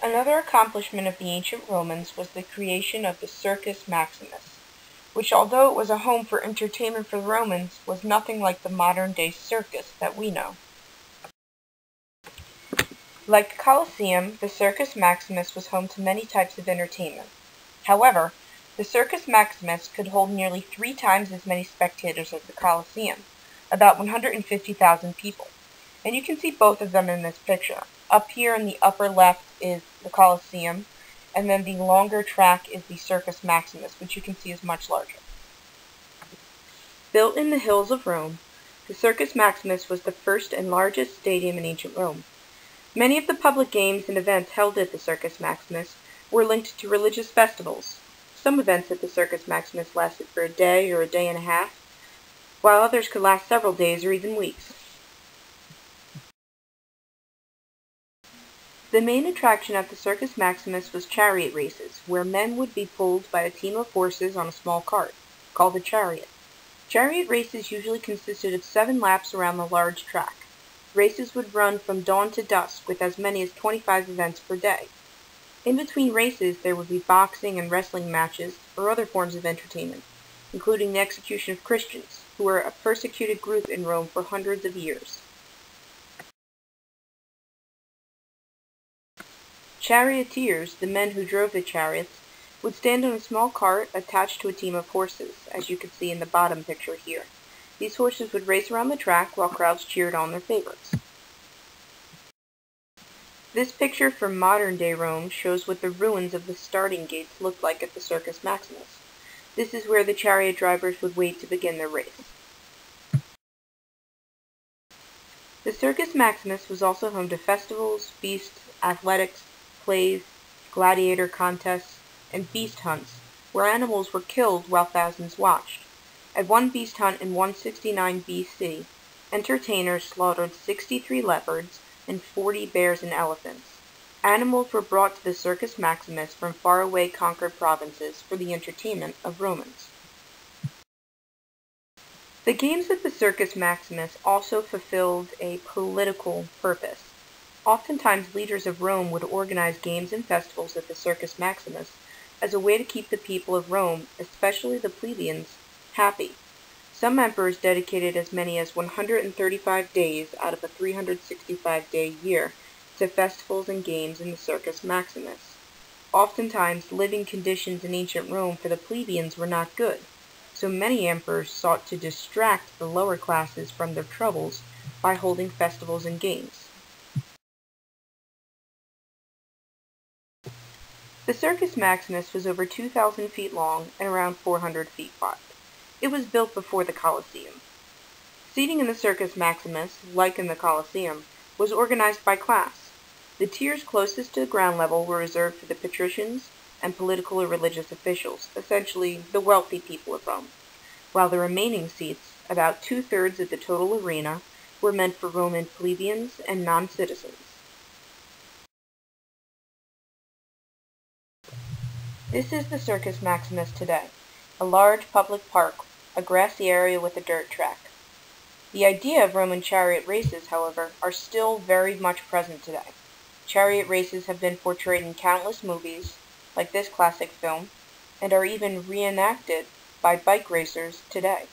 Another accomplishment of the ancient Romans was the creation of the Circus Maximus, which, although it was a home for entertainment for the Romans, was nothing like the modern-day circus that we know. Like the Colosseum, the Circus Maximus was home to many types of entertainment. However, the Circus Maximus could hold nearly 3 times as many spectators as the Colosseum, about 150,000 people. And you can see both of them in this picture. Up here in the upper left is the Colosseum, and then the longer track is the Circus Maximus, which you can see is much larger. Built in the hills of Rome, the Circus Maximus was the first and largest stadium in ancient Rome. Many of the public games and events held at the Circus Maximus were linked to religious festivals. Some events at the Circus Maximus lasted for a day or a day and a half, while others could last several days or even weeks. The main attraction at the Circus Maximus was chariot races, where men would be pulled by a team of horses on a small cart, called a chariot. Chariot races usually consisted of 7 laps around the large track. Races would run from dawn to dusk with as many as 25 events per day. In between races, there would be boxing and wrestling matches or other forms of entertainment, including the execution of Christians, who were a persecuted group in Rome for hundreds of years. Charioteers, the men who drove the chariots, would stand on a small cart attached to a team of horses, as you can see in the bottom picture here. These horses would race around the track while crowds cheered on their favorites. This picture from modern-day Rome shows what the ruins of the starting gates looked like at the Circus Maximus. This is where the chariot drivers would wait to begin their race. The Circus Maximus was also home to festivals, feasts, athletics, plays, gladiator contests, and beast hunts, where animals were killed while thousands watched. At one beast hunt in 169 BC, entertainers slaughtered 63 leopards and 40 bears and elephants. Animals were brought to the Circus Maximus from faraway conquered provinces for the entertainment of Romans. The games at the Circus Maximus also fulfilled a political purpose. Oftentimes, leaders of Rome would organize games and festivals at the Circus Maximus as a way to keep the people of Rome, especially the plebeians, happy. Some emperors dedicated as many as 135 days out of a 365-day year to festivals and games in the Circus Maximus. Oftentimes, living conditions in ancient Rome for the plebeians were not good, so many emperors sought to distract the lower classes from their troubles by holding festivals and games. The Circus Maximus was over 2,000 feet long and around 400 feet wide. It was built before the Colosseum. Seating in the Circus Maximus, like in the Colosseum, was organized by class. The tiers closest to the ground level were reserved for the patricians and political or religious officials, essentially the wealthy people of Rome, while the remaining seats, about 2/3 of the total arena, were meant for Roman plebeians and non-citizens. This is the Circus Maximus today, a large public park, a grassy area with a dirt track. The idea of Roman chariot races, however, are still very much present today. Chariot races have been portrayed in countless movies, like this classic film, and are even reenacted by bike racers today.